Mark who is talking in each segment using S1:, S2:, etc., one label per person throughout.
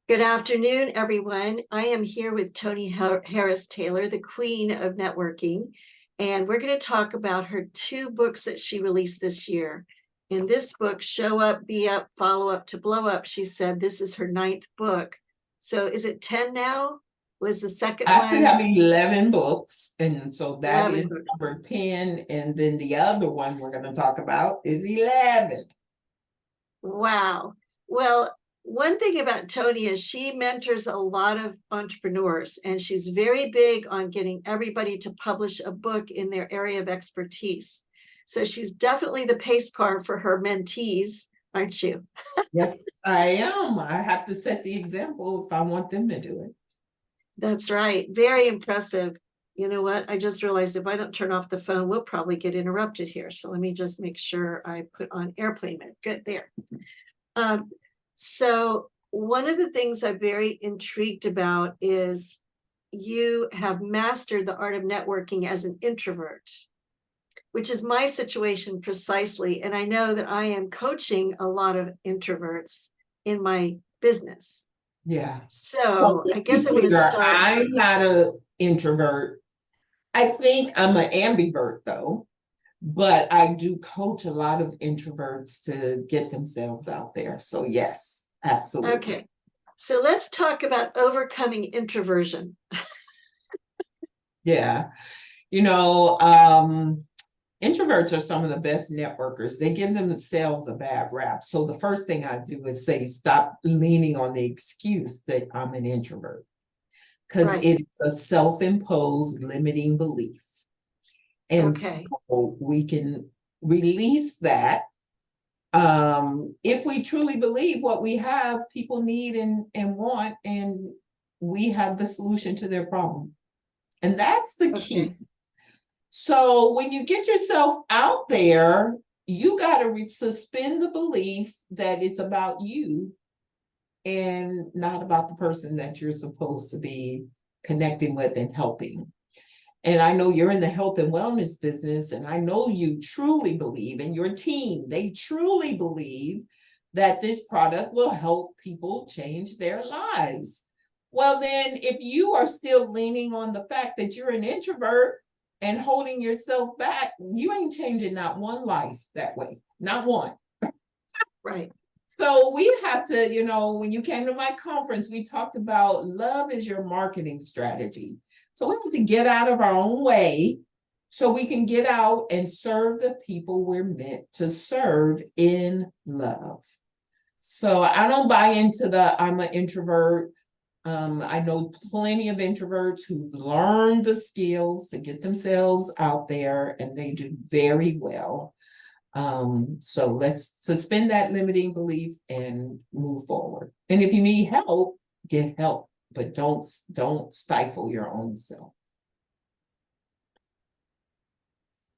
S1: Good afternoon, everyone. I am here with Toni Harris Taylor, the queen of networking, and we're going to talk about her two books that she released this year. In this book, Show Up, Be Up, Follow Up to Blow Up, she said this is her 9th book. So is it 10 now? Was the second
S2: Actually,
S1: one?
S2: I have 11 books, and so that
S1: 11
S2: is
S1: books.
S2: number 10, and then the other one we're going to talk about is 11.
S1: Wow. Well, one thing about Toni is she mentors a lot of entrepreneurs, and she's very big on getting everybody to publish a book in their area of expertise. So she's definitely the pace car for her mentees, aren't you?
S2: Yes, I am. I have to set the example if I want them to do it.
S1: That's right. Very impressive. You know what? I just realized if I don't turn off the phone, we'll probably get interrupted here. So let me just make sure I put on airplane mode. Good, there. So one of the things I'm very intrigued about is you have mastered the art of networking as an introvert, which is my situation precisely. And I know that I am coaching a lot of introverts in my business.
S2: Yeah.
S1: So
S2: Well,
S1: I guess I'm going to start.
S2: I'm not an introvert. I think I'm an ambivert, though, but I do coach a lot of introverts to get themselves out there. So, yes, absolutely.
S1: Okay. So let's talk about overcoming introversion.
S2: Yeah. Introverts are some of the best networkers. They give themselves a bad rap. So the first thing I do is say, stop leaning on the excuse that I'm an introvert, because
S1: Right.
S2: it's a self-imposed limiting belief. And
S1: Okay.
S2: so we can release that if we truly believe what we have, people need and want, and we have the solution to their problem. And that's the key.
S1: Okay.
S2: So when you get yourself out there, you got to suspend the belief that it's about you and not about the person that you're supposed to be connecting with and helping. And I know you're in the health and wellness business, and I know you truly believe, and your team, they truly believe that this product will help people change their lives. Well, then, if you are still leaning on the fact that you're an introvert and holding yourself back, you ain't changing not one life that way, not one.
S1: Right.
S2: So we have to, when you came to my conference, we talked about love is your marketing strategy. So we have to get out of our own way so we can get out and serve the people we're meant to serve in love. So I don't buy into I'm an introvert. I know plenty of introverts who've learned the skills to get themselves out there, and they do very well. So let's suspend that limiting belief and move forward. And if you need help, get help, but don't stifle your own self.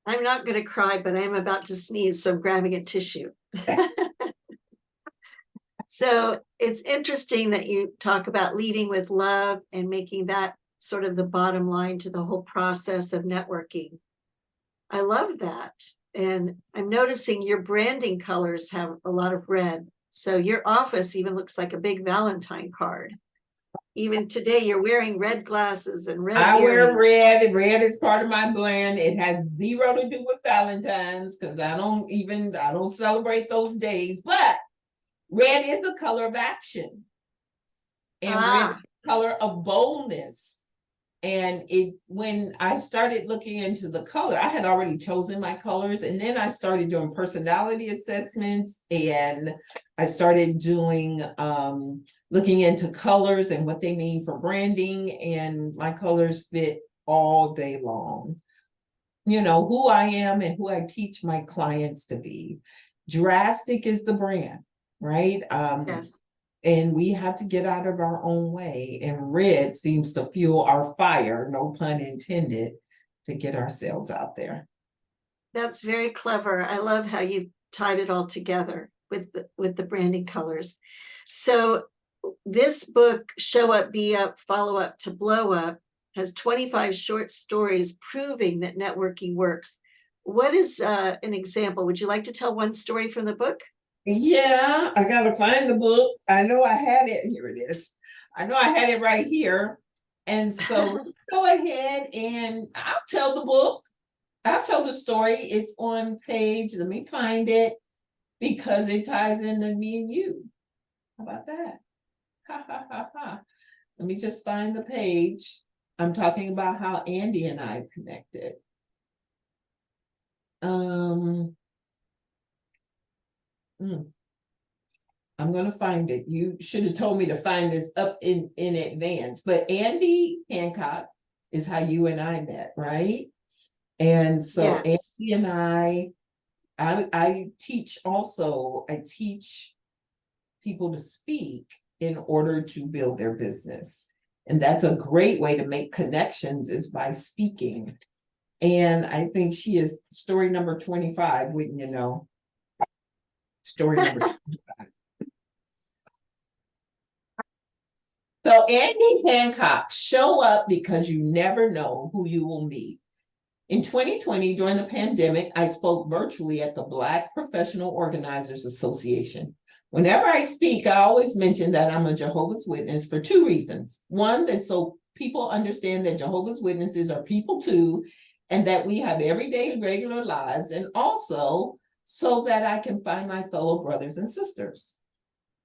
S1: I'm not going to cry, but I am about to sneeze, so I'm grabbing a tissue. So it's interesting that you talk about leading with love and making that sort of the bottom line to the whole process of networking. I love that. And I'm noticing your branding colors have a lot of red. So your office even looks like a big Valentine card. Even today, you're wearing red glasses and red
S2: I wear
S1: earrings.
S2: red. Red is part of my blend. It has zero to do with Valentine's because I don't celebrate those days. But red is the color of action, and red is the color of boldness. And when I started looking into the color, I had already chosen my colors, and then I started doing personality assessments, and I started doing looking into colors and what they mean for branding, and my colors fit all day long. Who I am and who I teach my clients to be. Drastic is the brand, right?
S1: Yes.
S2: And we have to get out of our own way. And red seems to fuel our fire, no pun intended, to get ourselves out there.
S1: That's very clever. I love how you tied it all together with the branding colors. So this book, Show Up, Be Up, Follow Up to Blow Up, has 25 short stories proving that networking works. What is an example? Would you like to tell one story from the book?
S2: Yeah, I gotta find the book. I know I had it. Here it is. I know I had it right here. And so let's go ahead and I'll tell the book. I'll tell the story. It's on page, let me find it, because it ties into me and you. How about that? Ha ha ha ha. Let me just find the page. I'm talking about how Andy and I connected. I'm going to find it. You should have told me to find this up in advance. But Andy Hancock is how you and I met, right? And so
S1: Yes.
S2: Andy and I teach also. I teach people to speak in order to build their business. And that's a great way to make connections, is by speaking. And I think she is story number 25, wouldn't you know? Story number 25. So Andy Hancock, show up because you never know who you will meet. In 2020, during the pandemic, I spoke virtually at the Black Professional Organizers Association. Whenever I speak, I always mention that I'm a Jehovah's Witness for two reasons. One, that so people understand that Jehovah's Witnesses are people too, and that we have everyday regular lives, and also so that I can find my fellow brothers and sisters.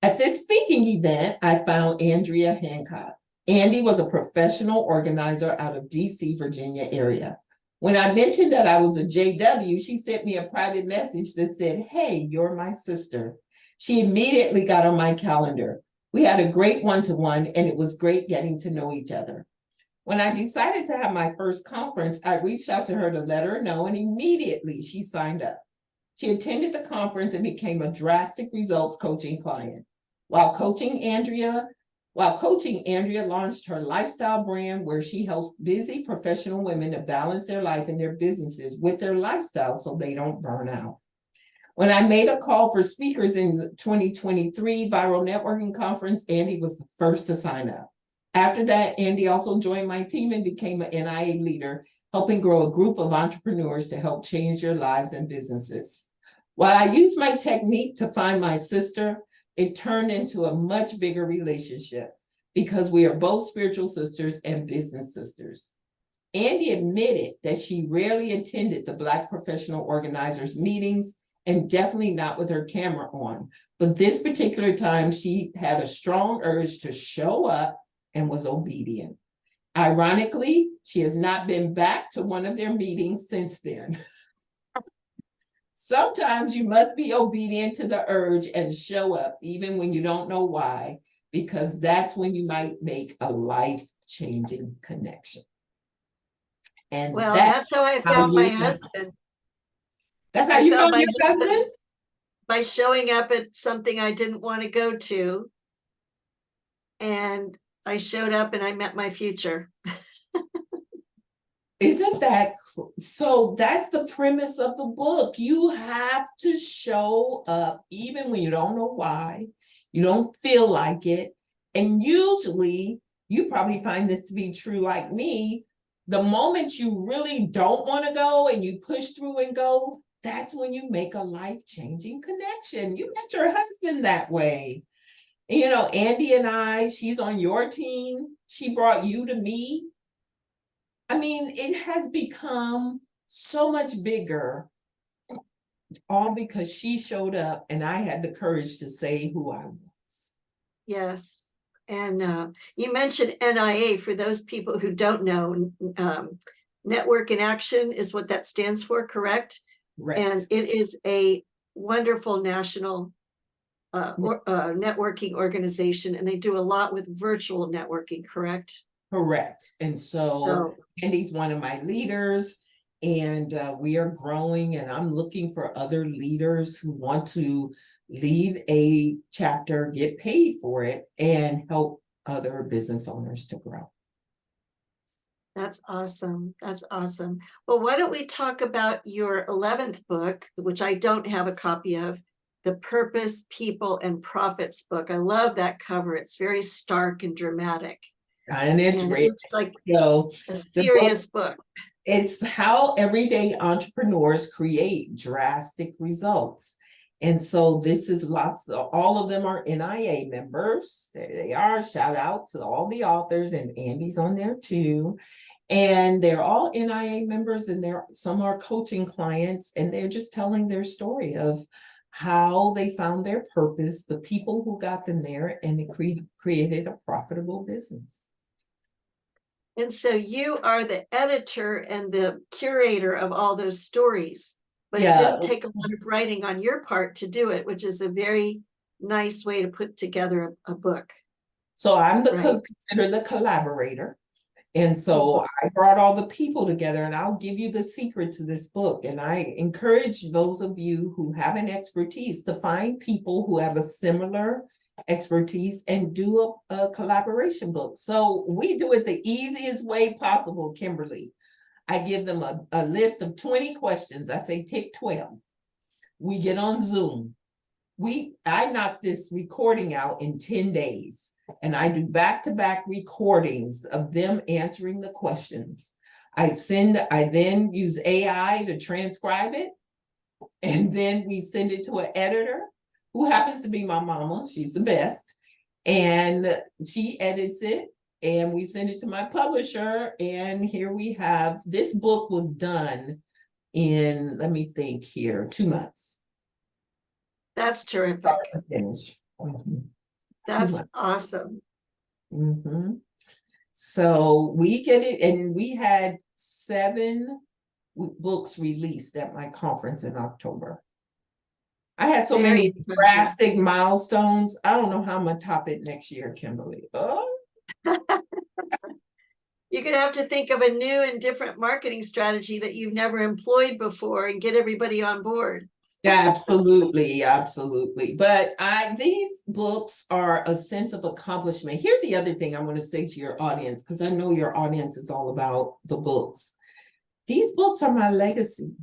S2: At this speaking event, I found Andrea Hancock. Andy was a professional organizer out of DC, Virginia area. When I mentioned that I was a JW, she sent me a private message that said, "Hey, you're my sister." She immediately got on my calendar. We had a great one-to-one, and it was great getting to know each other. When I decided to have my first conference, I reached out to her to let her know, and immediately she signed up. She attended the conference and became a drastic results coaching client. While coaching, Andrea launched her lifestyle brand, where she helps busy professional women to balance their life and their businesses with their lifestyle so they don't burn out. When I made a call for speakers in the 2023 Viral Networking Conference, Andy was the first to sign up. After that, Andy also joined my team and became an NIA leader, helping grow a group of entrepreneurs to help change their lives and businesses. While I used my technique to find my sister, it turned into a much bigger relationship because we are both spiritual sisters and business sisters. Andy admitted that she rarely attended the Black professional organizers meetings, and definitely not with her camera on. But this particular time, she had a strong urge to show up and was obedient. Ironically, she has not been back to one of their meetings since then. Sometimes you must be obedient to the urge and show up, even when you don't know why, because that's when you might make a life-changing connection. And
S1: Well, that's how I found my husband.
S2: That's how you found your husband?
S1: By showing up at something I didn't want to go to. And I showed up and I met my future.
S2: Isn't that so? That's the premise of the book. You have to show up even when you don't know why, you don't feel like it. And usually, you probably find this to be true like me, the moment you really don't want to go and you push through and go, that's when you make a life-changing connection. You met your husband that way. You know, Andy and I, she's on your team. She brought you to me. I mean, it has become so much bigger, all because she showed up and I had the courage to say who I was.
S1: Yes. And you mentioned NIA. For those people who don't know, Network in Action is what that stands for, correct?
S2: Right.
S1: And it is a wonderful national networking organization, and they do a lot with virtual networking, correct?
S2: Correct. And so Andy's one of my leaders, and we are growing, and I'm looking for other leaders who want to lead a chapter, get paid for it, and help other business owners to grow.
S1: That's awesome. That's awesome. Well, why don't we talk about your 11th book, which I don't have a copy of, The Purpose, People, and Profits book. I love that cover. It's very stark and dramatic.
S2: And it's great.
S1: It's like
S2: a
S1: serious book.
S2: It's how everyday entrepreneurs create drastic results. And so this is all of them are NIA members. There they are. Shout out to all the authors, and Andy's on there too. And they're all NIA members, and some are coaching clients, and they're just telling their story of how they found their purpose, the people who got them there, and it created a profitable business.
S1: And so you are the editor and the curator of all those stories, but it didn't take a lot of writing on your part to do it, which is a very nice way to put together a book.
S2: So I'm considered the collaborator. And so I brought all the people together, and I'll give you the secret to this book. And I encourage those of you who have an expertise to find people who have a similar expertise and do a collaboration book. So we do it the easiest way possible, Kimberly. I give them a list of 20 questions. I say, pick 12. We get on Zoom. I knock this recording out in 10 days. And I do back-to-back recordings of them answering the questions. I then use AI to transcribe it. And then we send it to an editor who happens to be my mama. She's the best. And she edits it, and we send it to my publisher. And here we have, this book was done in, let me think here, 2 months.
S1: That's terrific.
S2: Start to finish. Mm-hmm.
S1: That's awesome.
S2: Mm-hmm. So we get it, and we had 7 books released at my conference in October. I had so many drastic milestones. I don't know how I'm gonna top it next year, Kimberly. Oh.
S1: You're gonna have to think of a new and different marketing strategy that you've never employed before and get everybody on board.
S2: Absolutely, absolutely. But these books are a sense of accomplishment. Here's the other thing I want to say to your audience, because I know your audience is all about the books. These books are my legacy.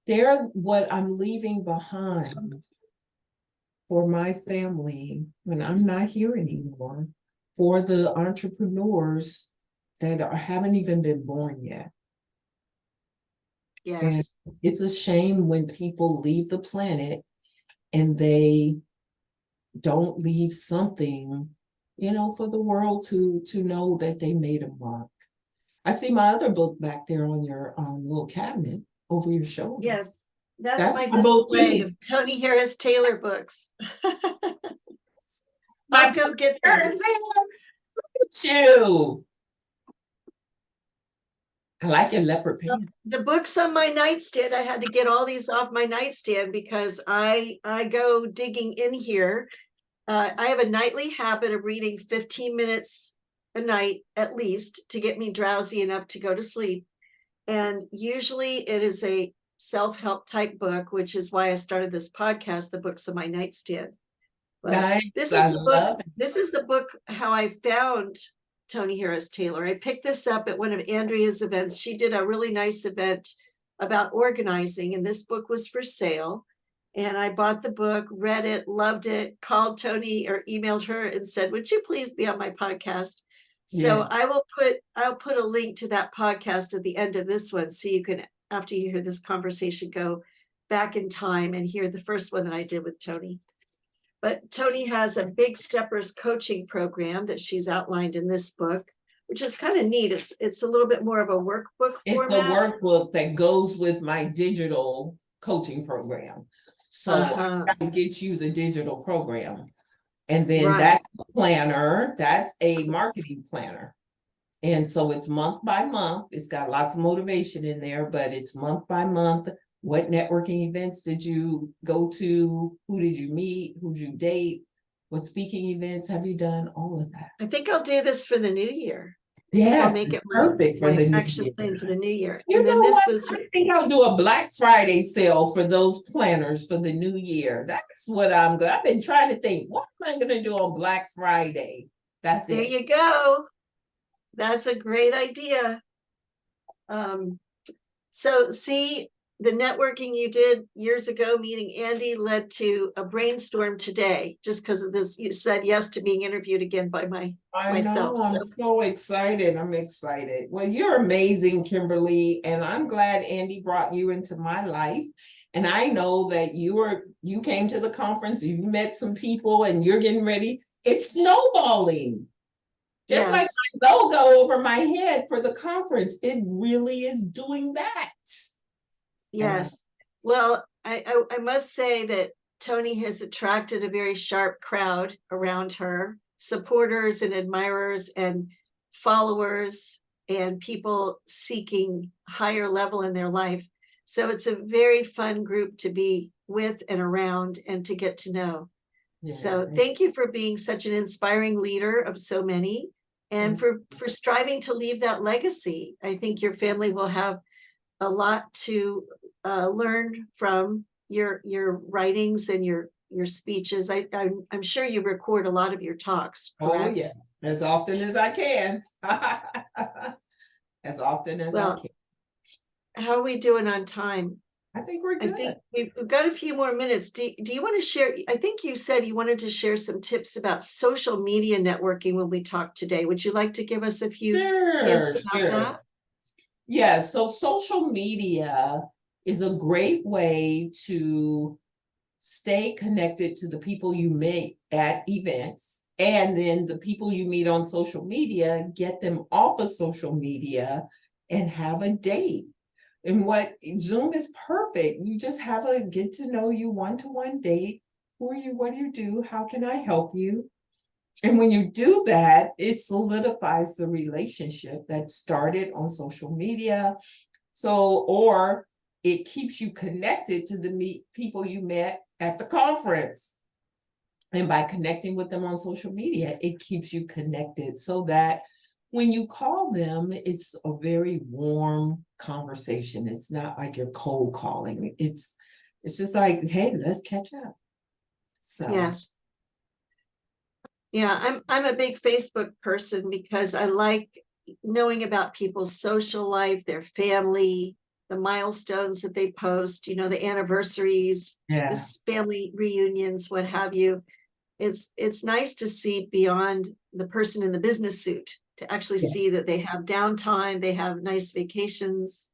S2: They're what I'm leaving behind for my family when I'm not here anymore, for the entrepreneurs that haven't even been born yet.
S1: Yes.
S2: And it's a shame when people leave the planet and they don't leave something, for the world to know that they made a mark. I see my other book back there on your little cabinet over your shoulder.
S1: Yes, that's my display of Toni Harris Taylor books. I'll go get them.
S2: Look at you. I like your leopard pants.
S1: The books on my nightstand, I had to get all these off my nightstand because I go digging in here. I have a nightly habit of reading 15 minutes a night at least to get me drowsy enough to go to sleep. And usually it is a self-help type book, which is why I started this podcast, The Books on My Nightstand. But
S2: nice.
S1: This is the book how I found Toni Harris Taylor. I picked this up at one of Andrea's events. She did a really nice event about organizing, and this book was for sale. And I bought the book, read it, loved it, called Toni or emailed her and said, would you please be on my podcast? So yes. I'll put a link to that podcast at the end of this one, so you can, after you hear this conversation, go back in time and hear the first one that I did with Toni. But Toni has a Big Steppers coaching program that she's outlined in this book, which is kind of neat. It's a little bit more of a workbook format.
S2: It's a workbook that goes with my digital coaching program. So I can get you the digital program. And then that's a planner, that's a marketing planner. And so it's month by month. It's got lots of motivation in there, but it's month by month. What networking events did you go to? Who did you meet? Who did you date? What speaking events have you done? All of that.
S1: I think I'll do this for the new year.
S2: Yes,
S1: I'll make it
S2: perfect for the
S1: action plan for the new year.
S2: You know what? I think I'll do a Black Friday sale for those planners for the new year. That's what I've been trying to think. What am I going to do on Black Friday? That's it.
S1: There you go. That's a great idea. So see, the networking you did years ago, meeting Andy, led to a brainstorm today, just because of this. You said yes to being interviewed again by myself.
S2: I'm so excited. I'm excited. Well, you're amazing, Kimberly, and I'm glad Andy brought you into my life. And I know that you came to the conference, you met some people, and you're getting ready. It's snowballing. Just like
S1: Yes.
S2: my logo over my head for the conference, it really is doing that.
S1: Yes. Well, I must say that Toni has attracted a very sharp crowd around her, supporters and admirers and followers and people seeking higher level in their life. So it's a very fun group to be with and around and to get to know. So
S2: Yeah.
S1: thank you for being such an inspiring leader of so many and for striving to leave that legacy. I think your family will have a lot to learn from your writings and your speeches. I'm sure you record a lot of your talks,
S2: Oh yeah,
S1: correct?
S2: as often as I can. As often as I
S1: Well,
S2: can.
S1: how are we doing on time?
S2: I think we're
S1: I
S2: good.
S1: think we've got a few more minutes. Do you want to share? I think you said you wanted to share some tips about social media networking when we talked today. Would you like to give us a few
S2: Sure,
S1: hints about
S2: sure.
S1: that?
S2: Yeah, so social media is a great way to stay connected to the people you meet at events, and then the people you meet on social media, get them off of social media and have a date. And what Zoom is perfect. You just have a get to know you one-to-one date. Who are you? What do you do? How can I help you? And when you do that, it solidifies the relationship that started on social media. So, or it keeps you connected to the people you met at the conference. And by connecting with them on social media, it keeps you connected so that when you call them, it's a very warm conversation. It's not like you're cold calling. It's just like, hey, let's catch up. So
S1: Yes. Yeah, I'm a big Facebook person because I like knowing about people's social life, their family, the milestones that they post, the anniversaries,
S2: yeah.
S1: this family reunions, what have you. It's nice to see beyond the person in the business suit, to actually
S2: Yeah.
S1: see that they have downtime, they have nice vacations.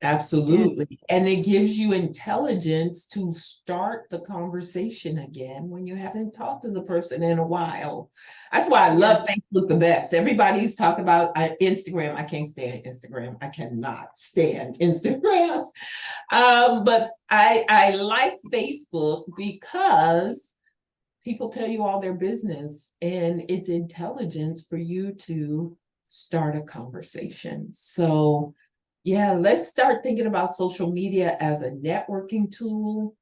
S1: And
S2: Absolutely. And it gives you intelligence to start the conversation again when you haven't talked to the person in a while. That's why I love
S1: yes,
S2: Facebook the best. Everybody's talking about Instagram. I can't stand Instagram. I cannot stand Instagram. But I like Facebook because people tell you all their business, and it's intelligence for you to start a conversation. So yeah, let's start thinking about social media as a networking tool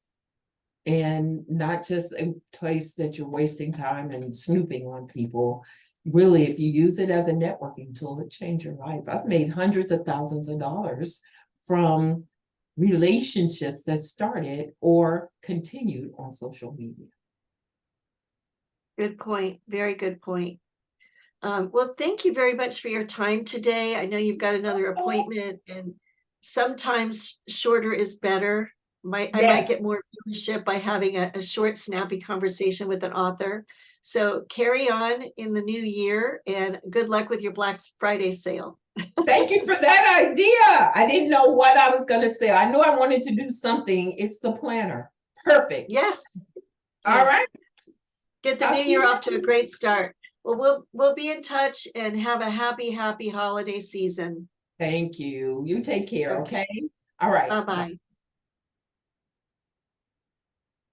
S2: and not just a place that you're wasting time and snooping on people. Really, if you use it as a networking tool, it changed your life. I've made hundreds of thousands of dollars from relationships that started or continued on social media.
S1: good point. Very good point. Well, thank you very much for your time today. I know you've got another
S2: Oh,
S1: appointment, and sometimes shorter is better. I might
S2: yes.
S1: get more viewership by having a short, snappy conversation with an author. So carry on in the new year, and good luck with your Black Friday sale.
S2: Thank you for that idea. I didn't know what I was going to say. I knew I wanted to do something. It's the planner. Perfect.
S1: Yes,
S2: All
S1: yes.
S2: right.
S1: Get the new
S2: Talk to you
S1: year off to a
S2: later.
S1: great start. Well, we'll be in touch and have a happy holiday season.
S2: Thank you. You take care,
S1: Okay.
S2: okay? All right. Bye.
S1: Bye-bye.